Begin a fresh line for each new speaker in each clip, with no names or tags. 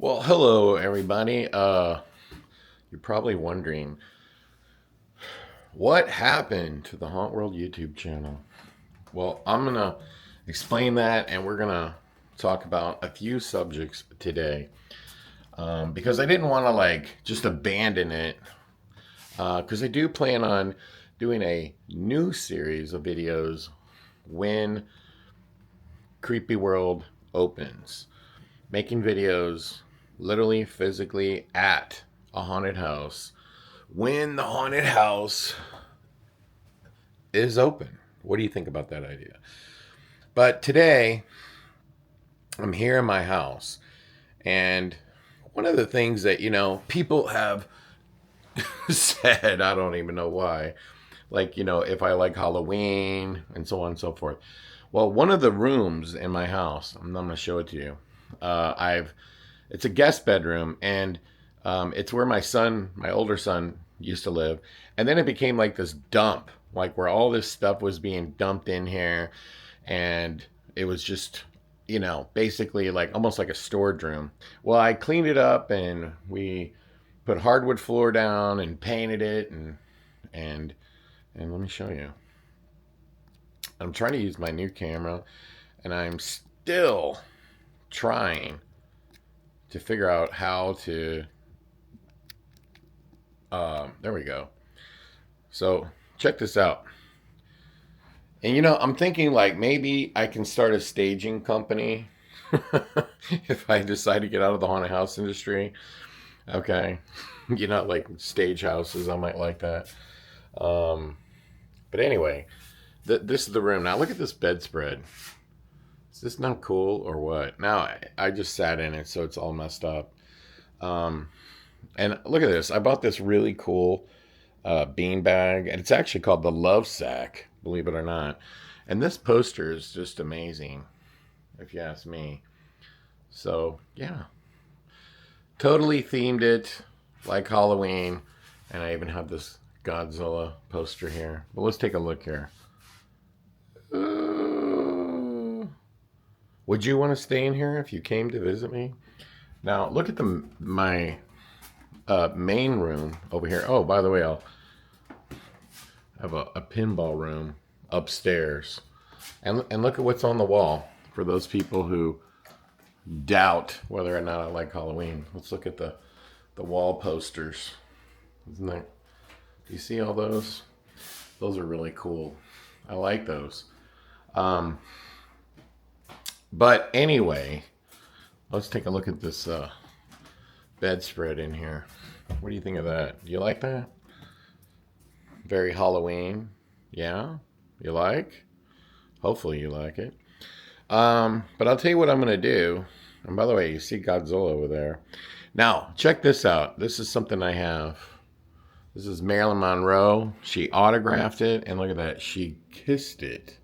Well, hello everybody. You're probably wondering what happened to the Hauntworld YouTube channel. Well, I'm gonna explain that, and we're gonna talk about a few subjects today because I didn't want to just abandon it because I do plan on doing a new series of videos when Creepy World opens, making videos literally physically at a haunted house when the haunted house is open. What do you think about that idea? But today, I'm here in my house, and one of the things that, people have said, I don't even know why, if I like Halloween and so on and so forth. Well, one of the rooms in my house, I'm going to show it to you. It's a guest bedroom, and it's where my older son, used to live. And then it became like this dump, like where all this stuff was being dumped in here, and it was just, basically like almost like a storage room. Well, I cleaned it up, and we put hardwood floor down and painted it, and and let me show you. I'm trying to use my new camera, and I'm still trying to figure out how to. There we go. So check this out. And I'm thinking like maybe I can start a staging company if I decide to get out of the haunted house industry. Okay. Like stage houses, I might like that. Um, but anyway, this is the room. Now look at this bedspread. Is this not cool or what? Now I just sat in it, so it's all messed up. Um, and look at this. I bought this really cool bean bag, and it's actually called the Love Sack, believe it or not. And this poster is just amazing, if you ask me. So yeah, totally themed it like Halloween, and I even have this Godzilla poster here. But let's take a look here. Would you want to stay in here if you came to visit me? Now look at my main room over here. Oh, by the way, I'll have a pinball room upstairs. And look at what's on the wall for those people who doubt whether or not I like Halloween. Let's look at the wall posters. Isn't that? Do you see all those? Those are really cool. I like those. Um, but anyway, let's take a look at this bedspread in here. What do you think of that? Do you like that? Very Halloween. Yeah? You like? Hopefully you like it. But I'll tell you what I'm going to do. And by the way, you see Godzilla over there. Now, check this out. This is something I have. This is Marilyn Monroe. She autographed it, and look at that. She kissed it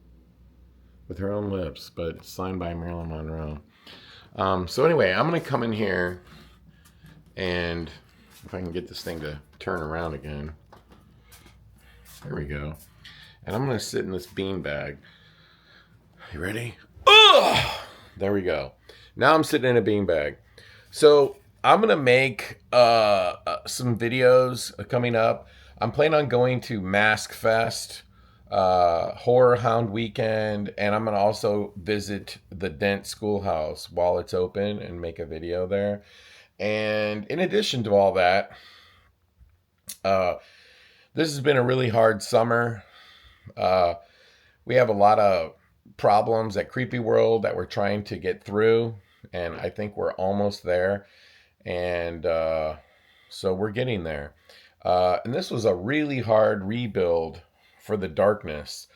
with her own lips, but it's signed by Marilyn Monroe. So anyway, I'm going to come in here, and if I can get this thing to turn around again. There we go. And I'm going to sit in this bean bag. You ready? Ugh! There we go. Now I'm sitting in a beanbag. So I'm gonna make some videos coming up. I'm planning on going to Mask Fest, Horror Hound Weekend, and I'm gonna also visit the Dent Schoolhouse while it's open and make a video there. And in addition to all that, uh, this has been a really hard summer. Uh, we have a lot of problems at Creepy World that we're trying to get through, and I think we're almost there. And so we're getting there. And this was a really hard rebuild for the darkness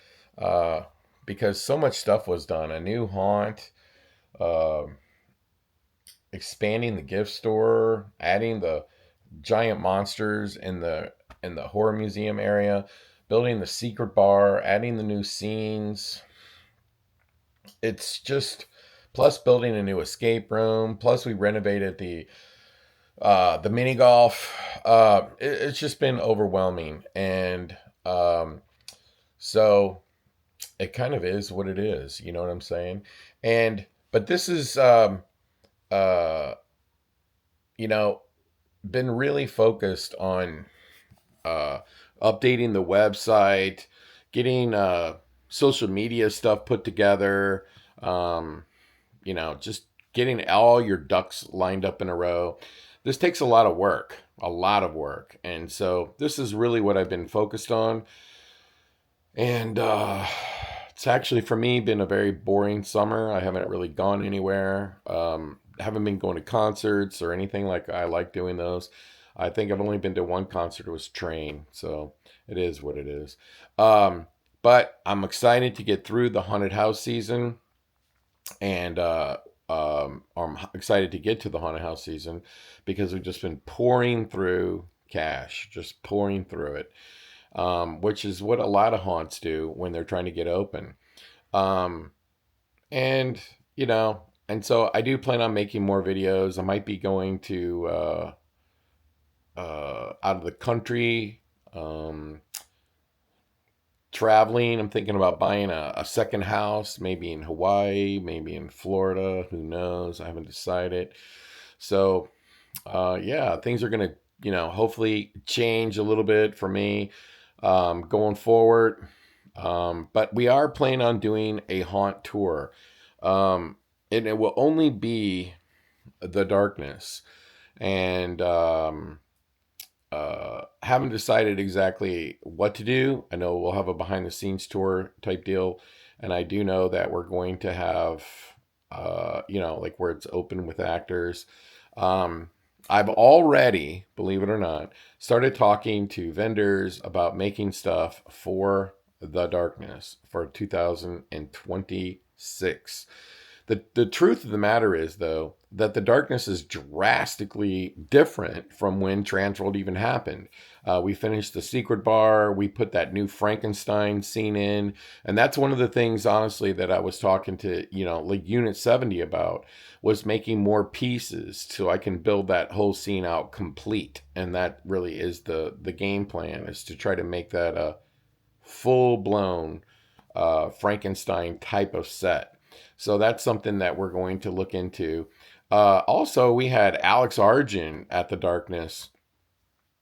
because so much stuff was done. A new haunt, uh, expanding the gift store, adding the giant monsters in the horror museum area, building the secret bar, adding the new scenes. It's just plus building a new escape room. Plus we renovated the mini golf. It's just been overwhelming, and so it kind of is what it is. You know what I'm saying? And but this is uh, you know, been really focused on uh, updating the website, getting social media stuff put together, um, just getting all your ducks lined up in a row. This takes a lot of work, a lot of work. And so this is really what I've been focused on. And it's actually for me been a very boring summer. I haven't really gone anywhere. Haven't been going to concerts or anything like I like doing those. I think I've only been to one concert. It was Train, so it is what it is. Um, but I'm excited to get through the haunted house season, and I'm excited to get to the haunted house season because we've just been pouring through cash, just pouring through it, which is what a lot of haunts do when they're trying to get open. Um, and, and so I do plan on making more videos. I might be going to out of the country, um, traveling. I'm thinking about buying a second house, maybe in Hawaii, maybe in Florida. Who knows? I haven't decided. So, yeah, things are going to, hopefully change a little bit for me going forward. But we are planning on doing a haunt tour. And it will only be the darkness. And haven't decided exactly what to do. I know we'll have a behind the scenes tour type deal. And I do know that we're going to have, like where it's open with actors. Um, I've already, believe it or not, started talking to vendors about making stuff for the darkness for 2026. The truth of the matter is, though, that the darkness is drastically different from when Transworld even happened. We finished the Secret Bar. We put that new Frankenstein scene in, and that's one of the things, honestly, that I was talking to like Unit 70 about was making more pieces so I can build that whole scene out complete. And that really is the game plan, is to try to make that a full blown Frankenstein type of set. So that's something that we're going to look into. Also, we had Alex Arjun at the Darkness,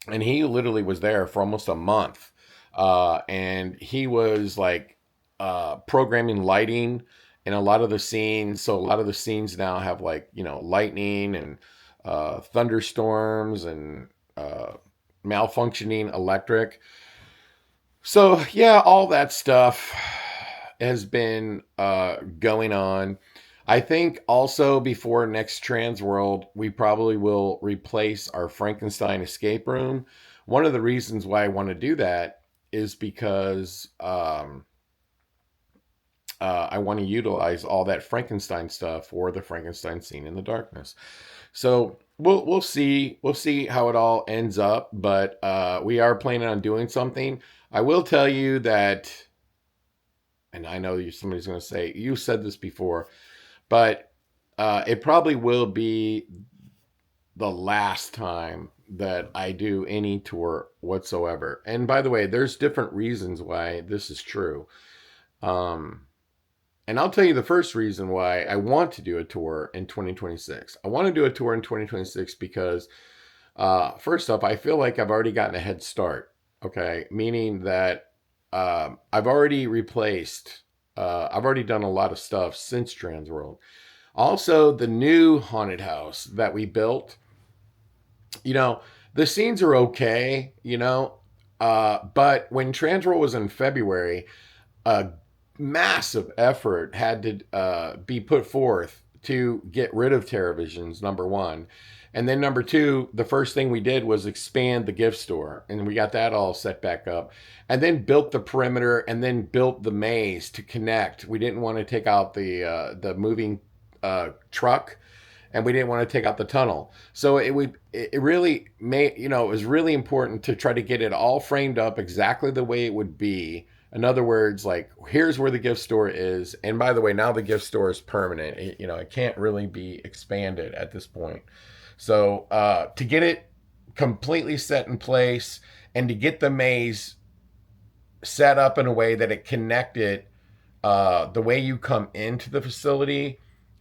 and he literally was there for almost a month. And he was like programming lighting in a lot of the scenes. So a lot of the scenes now have like, lightning and thunderstorms and malfunctioning electric. So yeah, all that stuff has been going on. I think also before next Trans World, we probably will replace our Frankenstein escape room. One of the reasons why I want to do that is because I want to utilize all that Frankenstein stuff for the Frankenstein scene in the darkness. So we'll see how it all ends up, but we are planning on doing something. I will tell you that, and I know somebody's going to say you said this before, but it probably will be the last time that I do any tour whatsoever. And by the way, there's different reasons why this is true. Um, and I'll tell you the first reason why I want to do a tour in 2026. I want to do a tour in 2026 because, first off, I feel like I've already gotten a head start. Okay. Meaning that I've already I've already done a lot of stuff since Transworld. Also, the new haunted house that we built, you know, the scenes are okay, but when Transworld was in February, a massive effort had to be put forth to get rid of TerraVisions, number one. And then number two, the first thing we did was expand the gift store, and we got that all set back up. And then built the perimeter, and then built the maze to connect. We didn't want to take out the moving truck, and we didn't want to take out the tunnel. So it really made, it was really important to try to get it all framed up exactly the way it would be. In other words, like, here's where the gift store is. And by the way, now the gift store is permanent. It can't really be expanded at this point. So to get it completely set in place and to get the maze set up in a way that it connected the way you come into the facility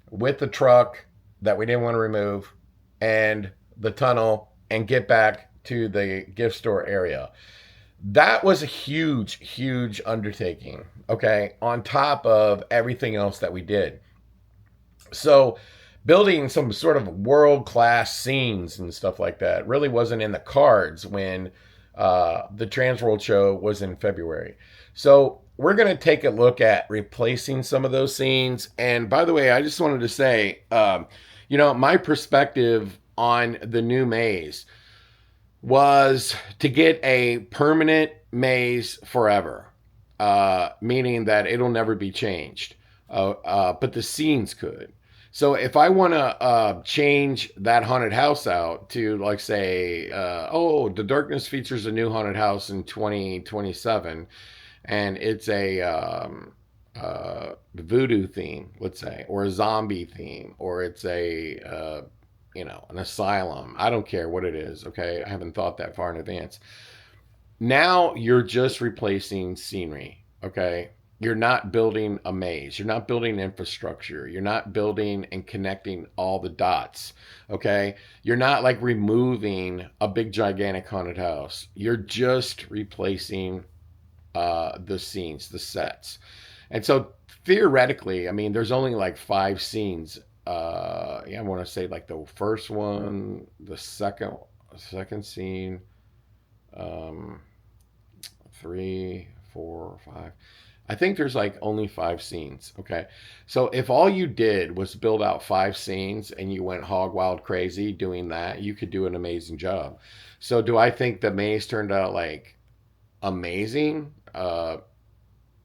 with the truck that we didn't want to remove and the tunnel and get back to the gift store area. That was a huge, huge undertaking. Okay. On top of everything else that we did. So, building some sort of world class scenes and stuff like that really wasn't in the cards when the Transworld show was in February. So, we're going to take a look at replacing some of those scenes. And by the way, I just wanted to say, my perspective on the new maze was to get a permanent maze forever, meaning that it'll never be changed. But the scenes could. So if I want to change that haunted house out to, like, say, the darkness features a new haunted house in 2027, and it's a voodoo theme, let's say, or a zombie theme, or it's a an asylum. I don't care what it is. Okay, I haven't thought that far in advance. Now you're just replacing scenery. Okay, you're not building a maze. You're not building infrastructure. You're not building and connecting all the dots. Okay, you're not like removing a big gigantic haunted house. You're just replacing the scenes, the sets. And so theoretically, I mean, there's only like five scenes. I want to say like the first one, the second scene, um, three, four, five. I think there's like only five scenes. Okay. So if all you did was build out five scenes and you went hog wild crazy doing that, you could do an amazing job. So do I think the maze turned out like amazing?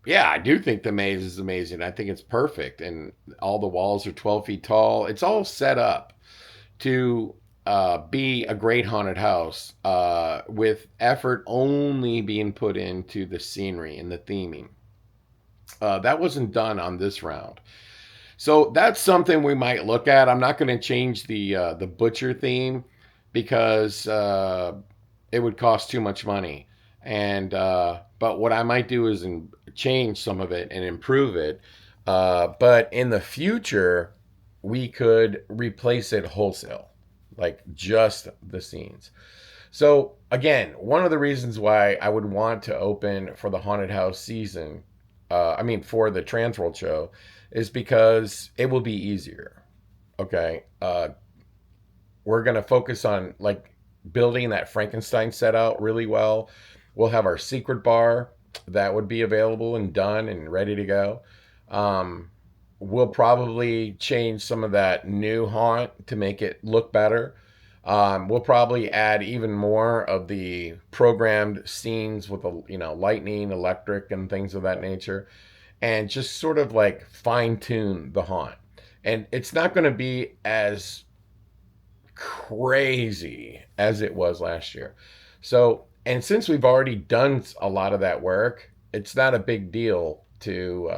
Yeah, I do think the maze is amazing. I think it's perfect, and all the walls are 12 feet tall. It's all set up to be a great haunted house with effort only being put into the scenery and the theming. That wasn't done on this round. So that's something we might look at. I'm not going to change the butcher theme because it would cost too much money. And but what I might do is change some of it and improve it. But in the future, we could replace it wholesale, like just the scenes. So again, one of the reasons why I would want to open for the haunted house season, for the Transworld show, is because it will be easier. Okay, we're gonna focus on like building that Frankenstein set out really well. We'll have our secret bar that would be available and done and ready to go. Um, we'll probably change some of that new haunt to make it look better. We'll probably add even more of the programmed scenes with the lightning, electric, and things of that nature, and just sort of like fine tune the haunt. And it's not going to be as crazy as it was last year. So, and since we've already done a lot of that work, it's not a big deal to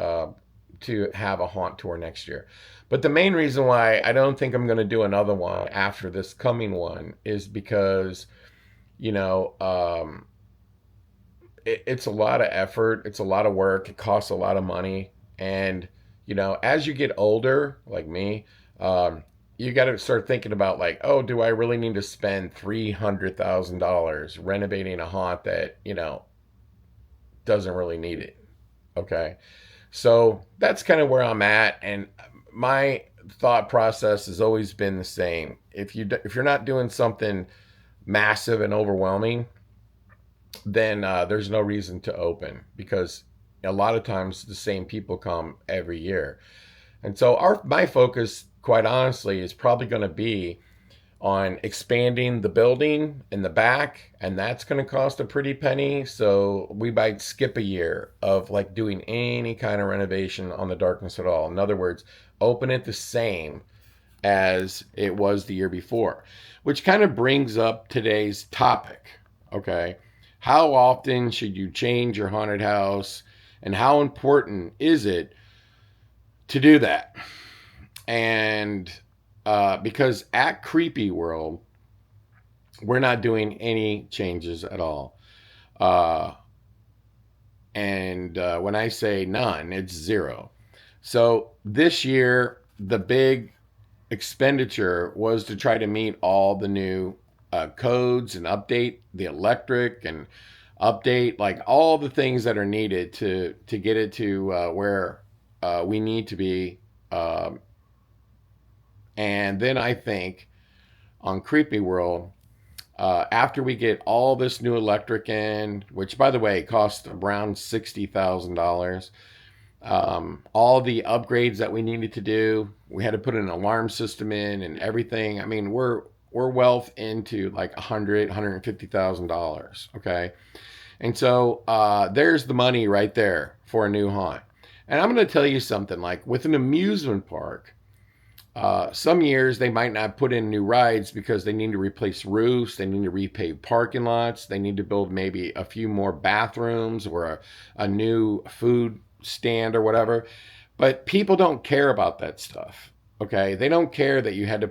have a haunt tour next year. But the main reason why I don't think I'm going to do another one after this coming one is because you know it's a lot of effort, it's a lot of work, it costs a lot of money, and as you get older, like me, you got to start thinking about like, oh, do I really need to spend $300,000 renovating a haunt that doesn't really need it? Okay, so that's kind of where I'm at, and my thought process has always been the same. If you're not doing something massive and overwhelming, then there's no reason to open, because a lot of times the same people come every year. And so my focus, quite honestly, is probably going to be on expanding the building in the back, and that's going to cost a pretty penny. So we might skip a year of like doing any kind of renovation on the darkness at all. In other words, open it the same as it was the year before, which kind of brings up today's topic. Okay, how often should you change your haunted house, and how important is it to do that? And because at Creepy World, we're not doing any changes at all. Uh, and when I say none, it's zero. So this year, the big expenditure was to try to meet all the new codes and update the electric and update like all the things that are needed to get it to where we need to be. Um, and then I think on Creepy World, after we get all this new electric in, which by the way cost around $60,000, all the upgrades that we needed to do, we had to put an alarm system in and everything. I mean, we're well into like $150,000. Okay, and so there's the money right there for a new haunt. And I'm going to tell you something. Like with an amusement park, some years they might not put in new rides because they need to replace roofs, they need to repave parking lots, they need to build maybe a few more bathrooms or a new food stand or whatever. But people don't care about that stuff. Okay, they don't care that you had to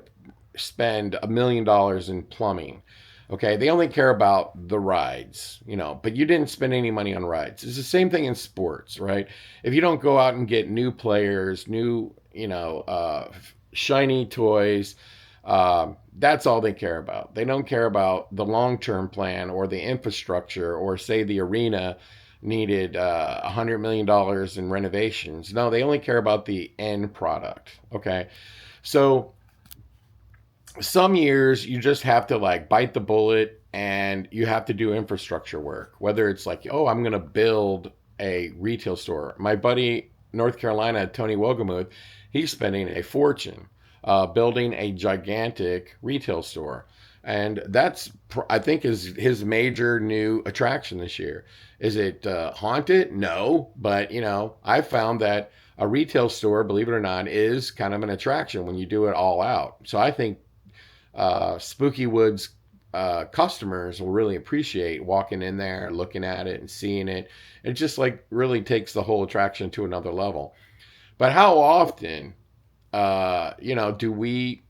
spend $1 million in plumbing. Okay, they only care about the rides, but you didn't spend any money on rides. It's the same thing in sports, right? If you don't go out and get new players, new, shiny toys, that's all they care about. They don't care about the long term plan or the infrastructure or, say, the arena needed $100 million in renovations. No, they only care about the end product. Okay. So some years you just have to like bite the bullet and you have to do infrastructure work, whether it's like, oh, I'm going to build a retail store. My buddy, North Carolina, Tony Wogamuth, he's spending a fortune building a gigantic retail store. And that's, I think, is his major new attraction this year. Is it haunted? No. But, I found that a retail store, believe it or not, is kind of an attraction when you do it all out. So I think Spooky Woods customers will really appreciate walking in there, looking at it, and seeing it. It just like really takes the whole attraction to another level. But how often, do we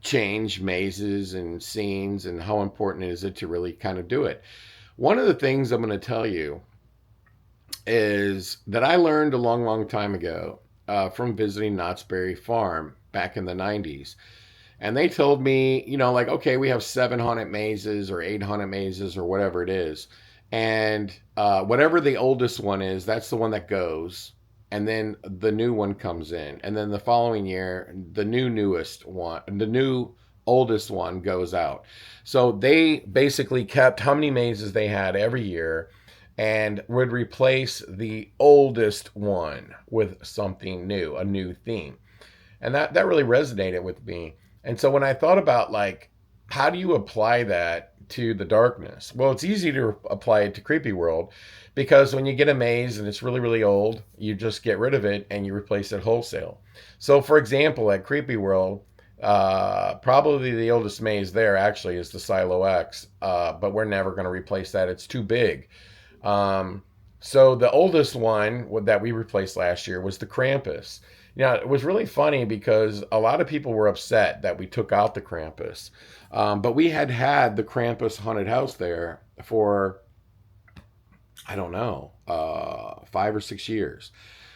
change mazes and scenes, and how important is it to really kind of do it? One of the things I'm going to tell you is that I learned a long, long time ago from visiting Knott's Berry Farm back in the 90s. And they told me, like, okay, we have 7 haunted mazes or 8 haunted mazes or whatever it is. And whatever the oldest one is, that's the one that goes. And then the new one comes in. And then the following year, the newest one, the new oldest one goes out. So they basically kept how many mazes they had every year and would replace the oldest one with something new, a new theme. And that really resonated with me. And so when I thought about like, how do you apply that to the darkness? Well, it's easy to apply it to Creepy World because when you get a maze and it's really, really old, you just get rid of it and you replace it wholesale. So for example, at Creepy World, probably the oldest maze there actually is the Silo X, but we're never going to replace that. It's too big. So the oldest one that we replaced last year was the Krampus. It was really funny because a lot of people were upset that we took out the Krampus. But we had the Krampus haunted house there for, I don't know, 5 or 6 years.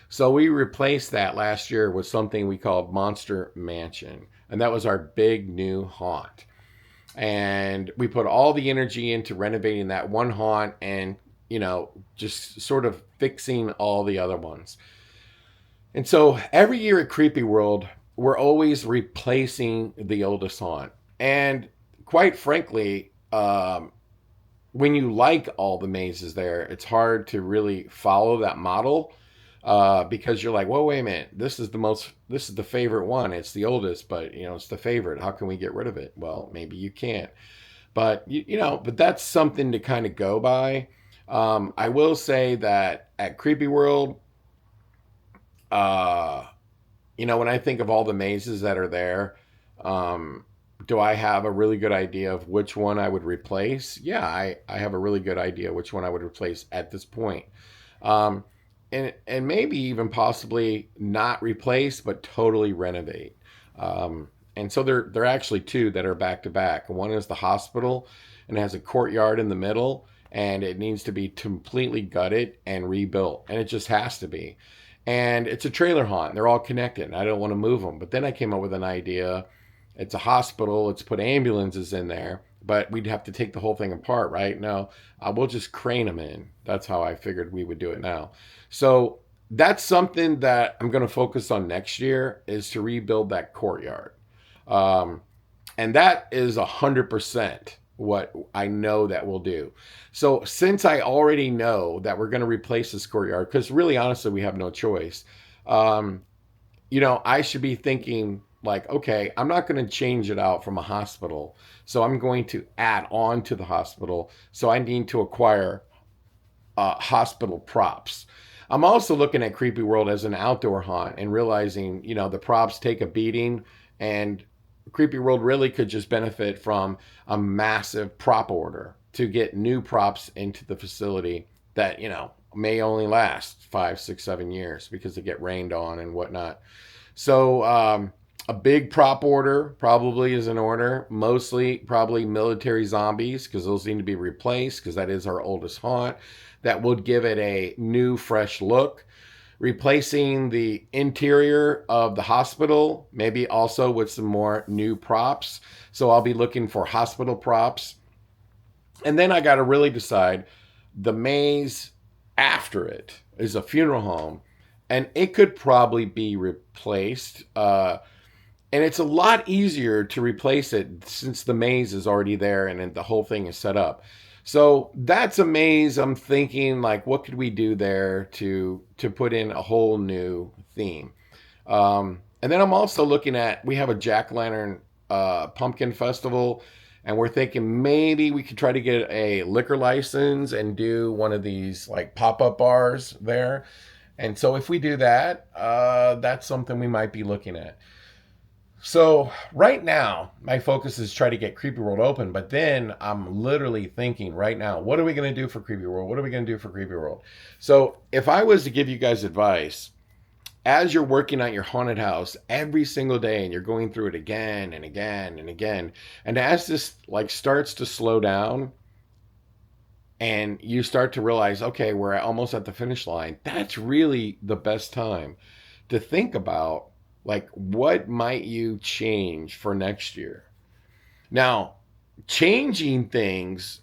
So we replaced that last year with something we called Monster Mansion. And that was our big new haunt. And we put all the energy into renovating that one haunt and, just sort of fixing all the other ones. And so every year at Creepy World, we're always replacing the oldest haunt. And quite frankly, when you like all the mazes there, it's hard to really follow that model because you're like, well, wait a minute, this is the favorite one. It's the oldest, but it's the favorite. How can we get rid of it? Well, maybe you can't. But but that's something to kind of go by. I will say that at Creepy World, when I think of all the mazes that are there, do I have a really good idea of which one I would replace? Yeah, I have a really good idea which one I would replace at this point. And maybe even possibly not replace, but totally renovate. And so there are actually 2 that are back to back. One is the hospital and it has a courtyard in the middle and it needs to be completely gutted and rebuilt. And it just has to be. and it's a trailer haunt. They're all connected. And I don't want to move them. But then I came up with an idea. It's a hospital. Let's put ambulances in there, but we'd have to take the whole thing apart, right? No, we'll just crane them in. That's how I figured we would do it now. So that's something that I'm going to focus on next year is to rebuild that courtyard. Um, and that is 100% what I know that we'll do. So since I already know that we're going to replace this courtyard, because really honestly we have no choice, um, I should be thinking like, okay, I'm not going to change it out from a hospital, so I'm going to add on to the hospital. So I need to acquire hospital props. I'm also looking at Creepy World as an outdoor haunt and realizing, the props take a beating, and Creepy World really could just benefit from a massive prop order to get new props into the facility that, may only last 5, 6, 7 years because they get rained on and whatnot. So, a big prop order probably is in order. Mostly probably military zombies because those need to be replaced because that is our oldest haunt. That would give it a new, fresh look. Replacing the interior of the hospital, maybe also with some more new props. So I'll be looking for hospital props. And then I got to really decide the maze after it is a funeral home, and it could probably be replaced. And it's a lot easier to replace it since the maze is already there and the whole thing is set up. So that's a maze. I'm thinking like, what could we do there to put in a whole new theme? And then I'm also looking at, we have a jack lantern pumpkin festival, and we're thinking maybe we could try to get a liquor license and do one of these like pop up bars there. And so if we do that, that's something we might be looking at. So right now, my focus is try to get Creepy World open, but then I'm literally thinking right now, what are we going to do for Creepy World? What are we going to do for Creepy World? So if I was to give you guys advice, as you're working at your haunted house every single day and you're going through it again and again and again, and as this like starts to slow down and you start to realize, okay, we're almost at the finish line, that's really the best time to think about like what might you change for next year. Now, changing things,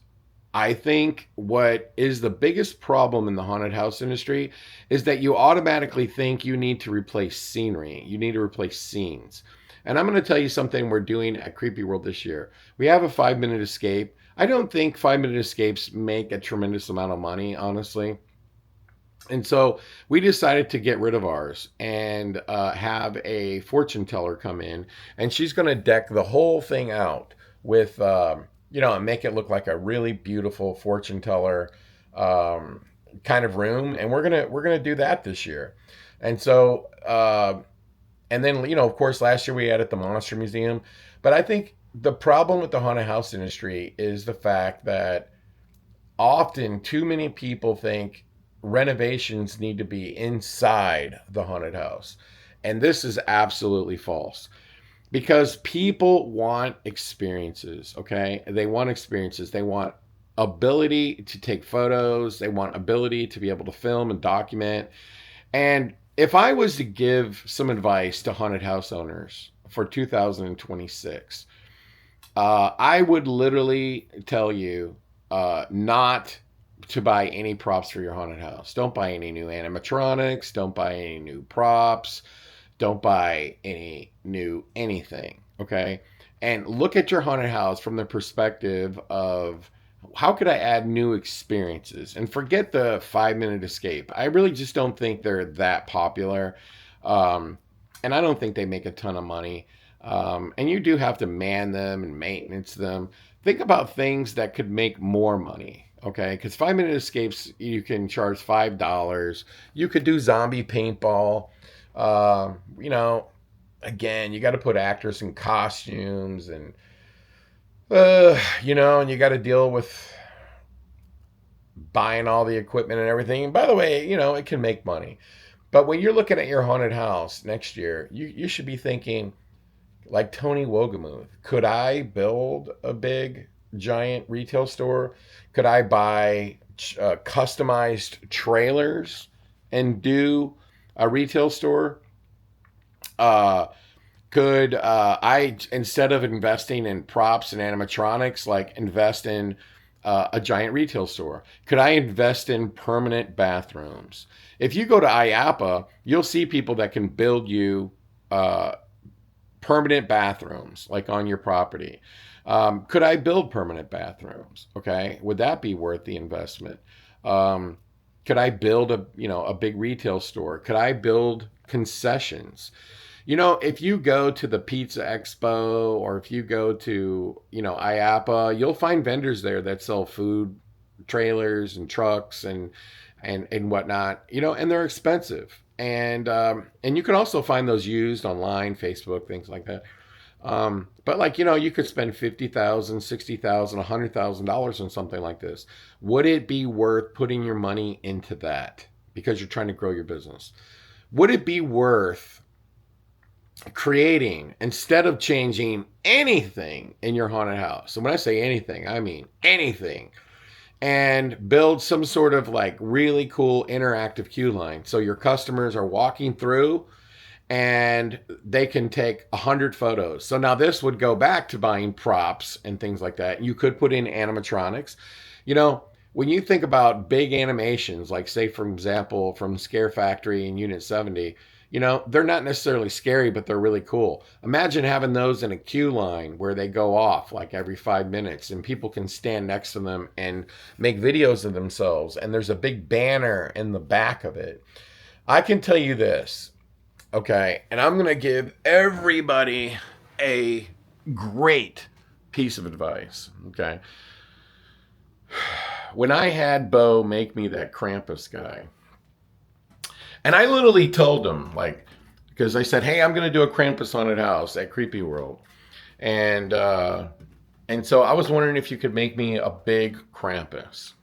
I think what is the biggest problem in the haunted house industry is that you automatically think you need to replace scenery, you need to replace scenes. And I'm going to tell you something we're doing at Creepy World this year. We have a 5-minute escape. I don't think 5-minute escapes make a tremendous amount of money, honestly. And so we decided to get rid of ours and have a fortune teller come in, and she's going to deck the whole thing out with, and make it look like a really beautiful fortune teller kind of room. And we're gonna do that this year. And so, and then of course, last year we added the Monster Museum. But I think the problem with the haunted house industry is the fact that often too many people think renovations need to be inside the haunted house. And this is absolutely false because people want experiences, okay? They want experiences. They want ability to take photos. They want ability to be able to film and document. And if I was to give some advice to haunted house owners for 2026, I would literally tell you not to buy any props for your haunted house. Don't buy any new animatronics. Don't buy any new props. Don't buy any new anything. Okay. And look at your haunted house from the perspective of how could I add new experiences, and forget the 5-minute escape. I really just don't think they're that popular. And I don't think they make a ton of money. And you do have to man them and maintenance them. Think about things that could make more money. Okay, because 5-minute escapes, you can charge $5. You could do zombie paintball. Uh, you know, Again, you got to put actors in costumes, and and you got to deal with buying all the equipment and everything. And by the way, it can make money. But when you're looking at your haunted house next year, you should be thinking like Tony Wogamuth. Could I build a big, giant retail store? Could I buy customized trailers and do a retail store? Uh, could I, instead of investing in props and animatronics, like invest in a giant retail store? Could I invest in permanent bathrooms? If you go to IAPA, you'll see people that can build you uh, permanent bathrooms, like on your property. Could I build permanent bathrooms? Okay, would that be worth the investment? Um, could I build a big retail store? Could I build concessions? If you go to the Pizza Expo or if you go to, IAPA, you'll find vendors there that sell food trailers and trucks and whatnot, and they're expensive. And you can also find those used online, Facebook, things like that. But like, you could spend 50,000, 60,000, $100,000 on something like this. Would it be worth putting your money into that because you're trying to grow your business? Would it be worth creating, instead of changing anything in your haunted house? And when I say anything, I mean anything. And build some sort of like really cool interactive queue line. So your customers are walking through and they can take 100 photos. So now this would go back to buying props and things like that. You could put in animatronics. When you think about big animations, like say, for example, from Scare Factory and Unit 70, they're not necessarily scary, but they're really cool. Imagine having those in a queue line where they go off like every 5 minutes and people can stand next to them and make videos of themselves. And there's a big banner in the back of it. I can tell you this, okay? And I'm going to give everybody a great piece of advice, okay? When I had Bo make me that Krampus guy, and I literally told him, like, because I said, hey, I'm going to do a Krampus haunted house at Creepy World. And so I was wondering if you could make me a big Krampus.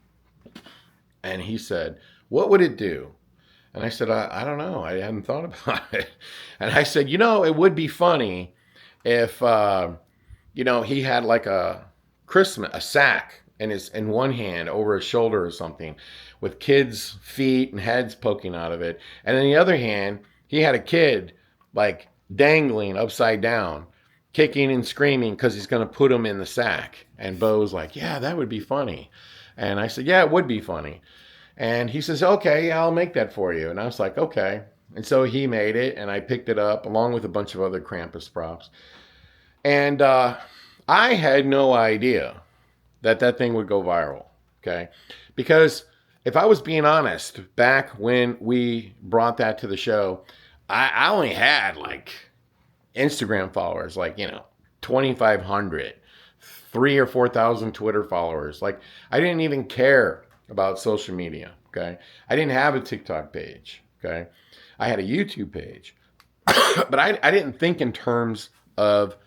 And he said, what would it do? And I said, I don't know. I hadn't thought about it. And I said, it would be funny if, he had like a sack in one hand over his shoulder or something, with kids' feet and heads poking out of it. And in the other hand, he had a kid like dangling upside down, kicking and screaming because he's going to put him in the sack. And Bo was like, yeah, that would be funny. And I said, yeah, it would be funny. And he says, okay, yeah, I'll make that for you. And I was like, okay. And so he made it, and I picked it up along with a bunch of other Krampus props. And I had no idea that thing would go viral, okay? Because if I was being honest, back when we brought that to the show, I only had like Instagram followers, like, 2,500, 3,000 or 4,000 Twitter followers. Like, I didn't even care about social media, okay? I didn't have a TikTok page, okay? I had a YouTube page. But I didn't think in terms of,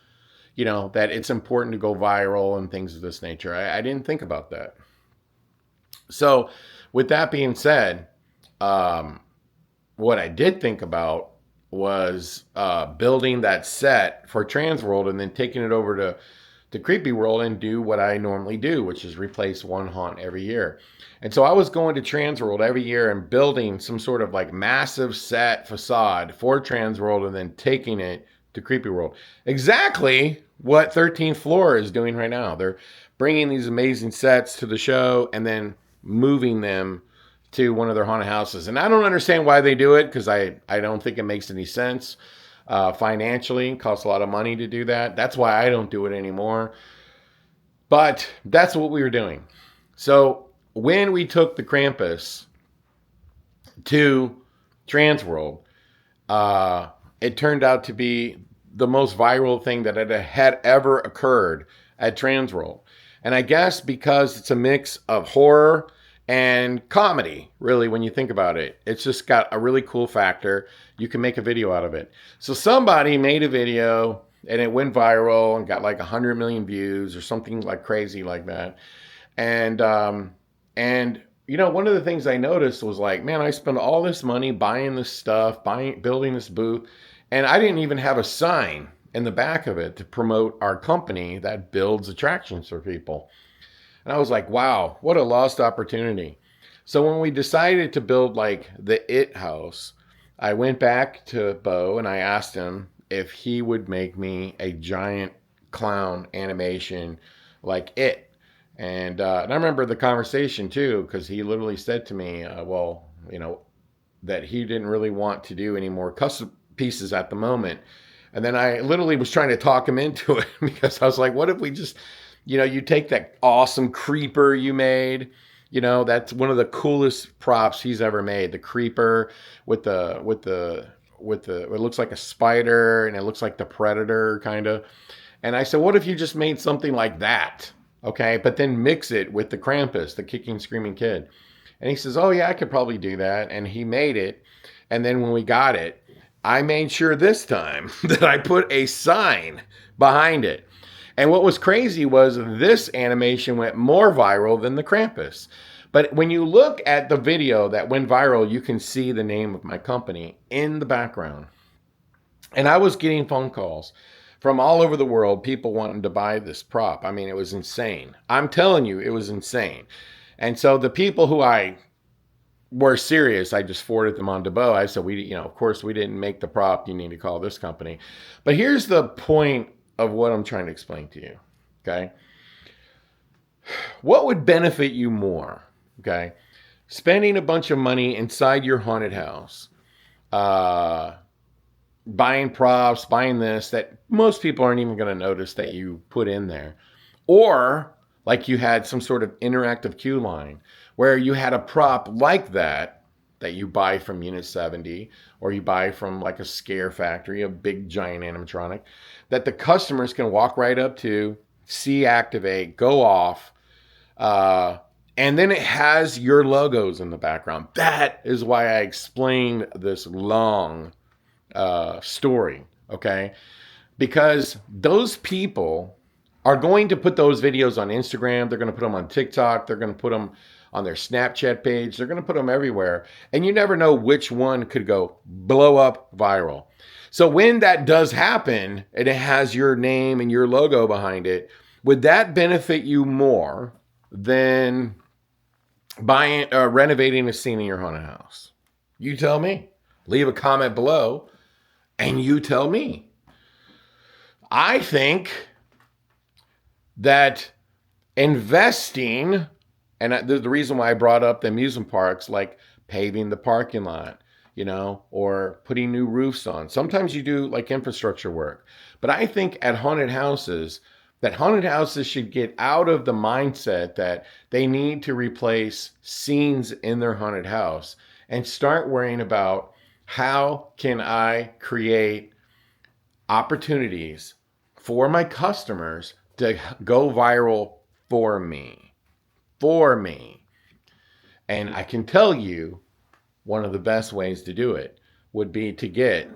that it's important to go viral and things of this nature. I didn't think about that. So with that being said, what I did think about was building that set for Transworld and then taking it over to Creepy World and do what I normally do, which is replace one haunt every year. And so I was going to Transworld every year and building some sort of like massive set facade for Transworld and then taking it to Creepy World. Exactly what 13th Floor is doing right now. They're bringing these amazing sets to the show and then moving them to one of their haunted houses. And I don't understand why they do it, because I don't think it makes any sense financially. It costs a lot of money to do that. That's why I don't do it anymore. But that's what we were doing. So when we took the Krampus to Transworld, it turned out to be the most viral thing that had ever occurred at Transworld. And I guess because it's a mix of horror and comedy, really, when you think about it, it's just got a really cool factor. You can make a video out of it. So somebody made a video and it went viral and got like 100 million views or something like crazy like that. And one of the things I noticed was like, man, I spent all this money buying this stuff, building this booth, and I didn't even have a sign in the back of it to promote our company that builds attractions for people. And I was like, wow, what a lost opportunity. So when we decided to build like the It House, I went back to Bo and I asked him if he would make me a giant clown animation like it. And I remember the conversation too, because he literally said to me, well, that he didn't really want to do any more custom pieces at the moment. And then I literally was trying to talk him into it because I was like, what if we just, you take that awesome creeper you made. That's one of the coolest props he's ever made. The creeper with the it looks like a spider and it looks like the predator kind of. And I said, what if you just made something like that? Okay, but then mix it with the Krampus, the kicking, screaming kid. And he says, oh, yeah, I could probably do that. And he made it. And then when we got it, I made sure this time that I put a sign behind it. And what was crazy was this animation went more viral than the Krampus. But when you look at the video that went viral, you can see the name of my company in the background. And I was getting phone calls from all over the world, people wanting to buy this prop. I mean, it was insane. I'm telling you, it was insane. And so the people who I were serious, I just forwarded them on to Bo. I said, of course we didn't make the prop. You need to call this company. But here's the point of what I'm trying to explain to you. Okay. What would benefit you more? Okay. Spending a bunch of money inside your haunted house, buying props, buying this that most people aren't even going to notice that you put in there. Or like you had some sort of interactive queue line where you had a prop like that you buy from Unit 70 or you buy from like a Scare Factory, a big giant animatronic that the customers can walk right up to, see activate, go off, and then it has your logos in the background. That is why I explained this long story, okay? Because those people are going to put those videos on Instagram. They're going to put them on TikTok. They're going to put them on their Snapchat page. They're going to put them everywhere. And you never know which one could go blow up viral. So when that does happen and it has your name and your logo behind it, would that benefit you more than buying, renovating a scene in your haunted house? You tell me. Leave a comment below and you tell me. I think that investing, and the reason why I brought up the amusement parks, like paving the parking lot, or putting new roofs on. Sometimes you do like infrastructure work. But I think at haunted houses should get out of the mindset that they need to replace scenes in their haunted house and start worrying about how can I create opportunities for my customers to go viral for me. And I can tell you one of the best ways to do it would be to get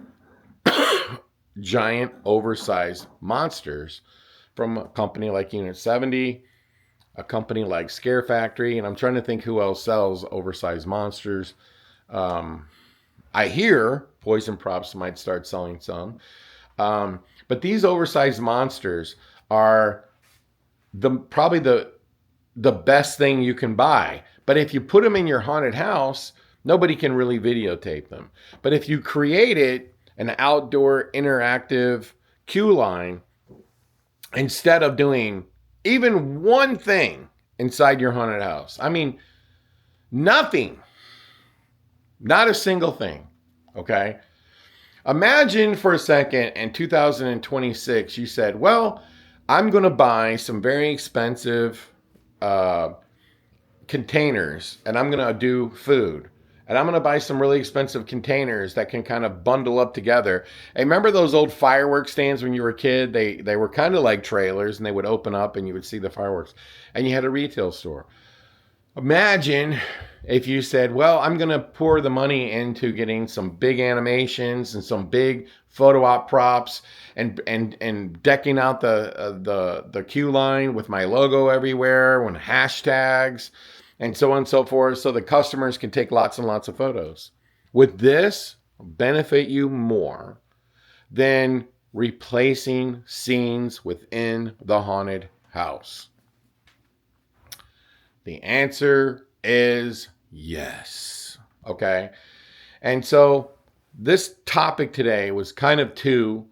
giant oversized monsters from a company like Unit 70, a company like Scare Factory, and I'm trying to think who else sells oversized monsters. I hear Poison Props might start selling some. But these oversized monsters are probably the best thing you can buy. But if you put them in your haunted house, nobody can really videotape them. But if you created an outdoor interactive queue line, instead of doing even one thing inside your haunted house, I mean, nothing, not a single thing, okay? Imagine for a second in 2026, you said, well, I'm going to buy some very expensive containers and I'm going to do food. And I'm going to buy some really expensive containers that can kind of bundle up together. And remember those old fireworks stands when you were a kid? They were kind of like trailers and they would open up and you would see the fireworks. And you had a retail store. Imagine if you said, well, I'm going to pour the money into getting some big animations and some big photo op props and decking out the queue line with my logo everywhere and hashtags and so on and so forth, so the customers can take lots and lots of photos. Would this benefit you more than replacing scenes within the haunted house? The answer is yes. Okay. And so this topic today was kind of two.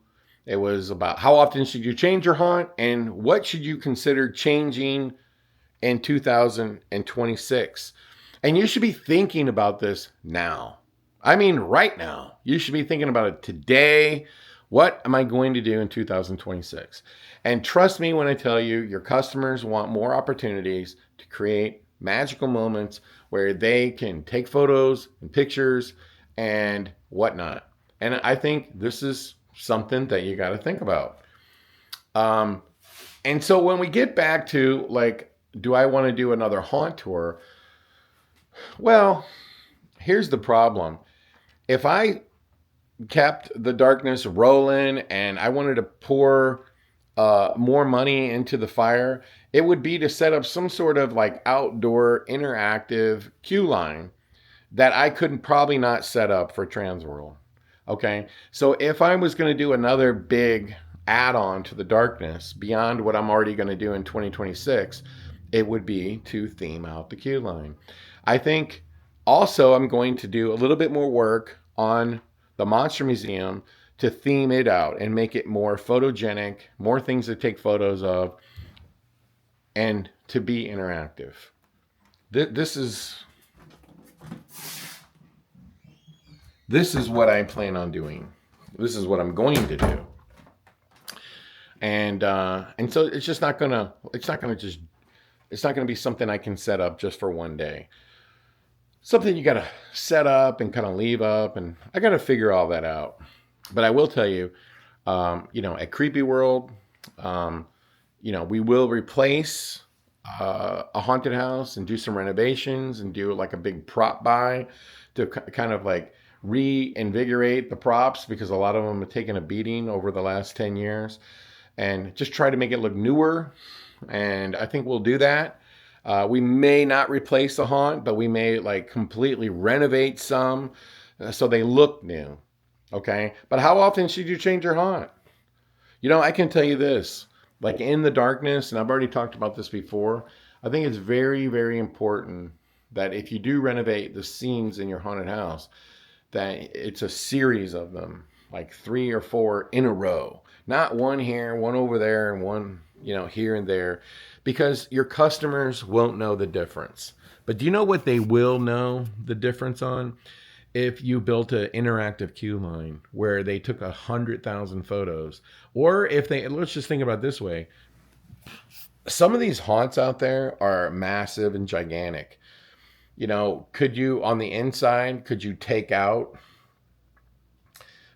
It was about how often should you change your haunt and what should you consider changing in 2026. And you should be thinking about this now. I mean, right now. You should be thinking about it today. What am I going to do in 2026? And trust me when I tell you, your customers want more opportunities to create magical moments where they can take photos and pictures and whatnot. And I think this is something that you got to think about. Um, and so when we get back to like, do I want to do another haunt tour? Well, here's the problem. If I kept the darkness rolling and I wanted to pour more money into the fire, it would be to set up some sort of like outdoor interactive queue line that I couldn't probably not set up for Transworld. Okay. So if I was going to do another big add on to the darkness beyond what I'm already going to do in 2026, it would be to theme out the queue line. I think also I'm going to do a little bit more work on the Monster Museum to theme it out and make it more photogenic, more things to take photos of, and to be interactive. This is what I plan on doing. This is what I'm going to do. And so it's just not gonna be something I can set up just for one day. Something you gotta set up and kind of leave up, and I gotta figure all that out. But I will tell you, at Creepy World, we will replace a haunted house and do some renovations and do like a big prop buy to kind of like reinvigorate the props because a lot of them have taken a beating over the last 10 years and just try to make it look newer. And I think we'll do that. We may not replace the haunt, but we may like completely renovate some so they look new. Okay. But how often should you change your haunt? I can tell you this, like in the darkness, and I've already talked about this before, I think it's very, very important that if you do renovate the scenes in your haunted house, that it's a series of them, like 3 or 4 in a row, not one here, one over there, and one, here and there, because your customers won't know the difference. But do you know what they will know the difference on? If you built an interactive queue line where they took 100,000 photos, or if let's just think about it this way. Some of these haunts out there are massive and gigantic. Could you, on the inside, could you take out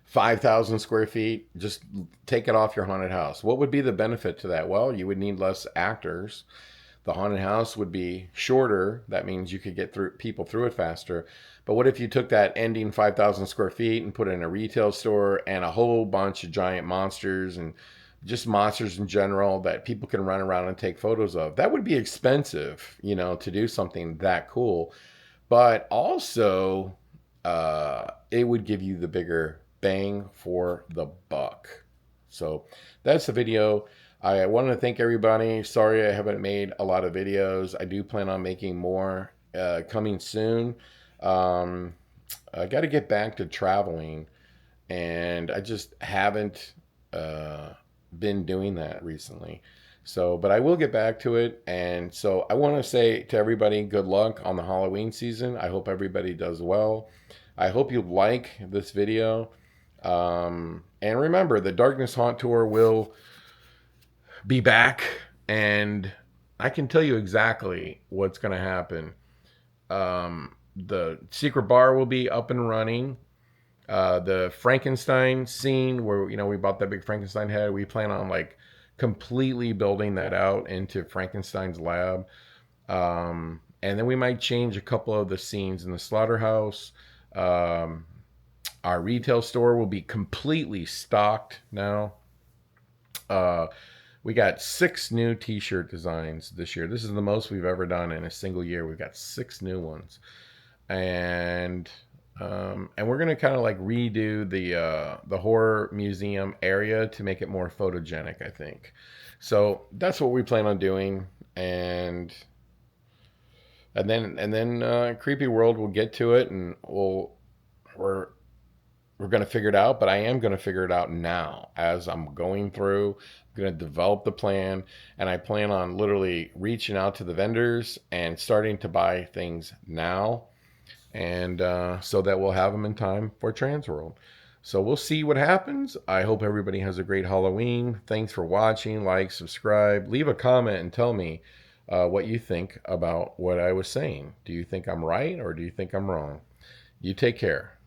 5,000 square feet, just take it off your haunted house? What would be the benefit to that? Well, you would need less actors. The haunted house would be shorter. That means you could get people through it faster. But what if you took that ending 5,000 square feet and put it in a retail store and a whole bunch of giant monsters and just monsters in general that people can run around and take photos of? That would be expensive, to do something that cool. But also, it would give you the bigger bang for the buck. So that's the video. I want to thank everybody. Sorry I haven't made a lot of videos. I do plan on making more coming soon. I got to get back to traveling, and I just haven't been doing that recently. So, but I will get back to it. And so I want to say to everybody, good luck on the Halloween season. I hope everybody does well. I hope you like this video. And remember, the Darkness Haunt Tour will be back, and I can tell you exactly what's going to happen. The secret bar will be up and running. The Frankenstein scene where, we bought that big Frankenstein head, we plan on like completely building that out into Frankenstein's lab. And then we might change a couple of the scenes in the slaughterhouse. Our retail store will be completely stocked now. We got 6 new t-shirt designs this year. This is the most we've ever done in a single year. We've got 6 new ones. And we're going to kind of like redo the horror museum area to make it more photogenic, I think. So that's what we plan on doing. And then Creepy World, we'll get to it, and we're we're going to figure it out, but I am going to figure it out now as I'm going through. I'm going to develop the plan, and I plan on literally reaching out to the vendors and starting to buy things now, and so that we'll have them in time for Transworld. So we'll see what happens. I hope everybody has a great Halloween. Thanks for watching. Like, subscribe, leave a comment, and tell me what you think about what I was saying. Do you think I'm right or do you think I'm wrong? You take care.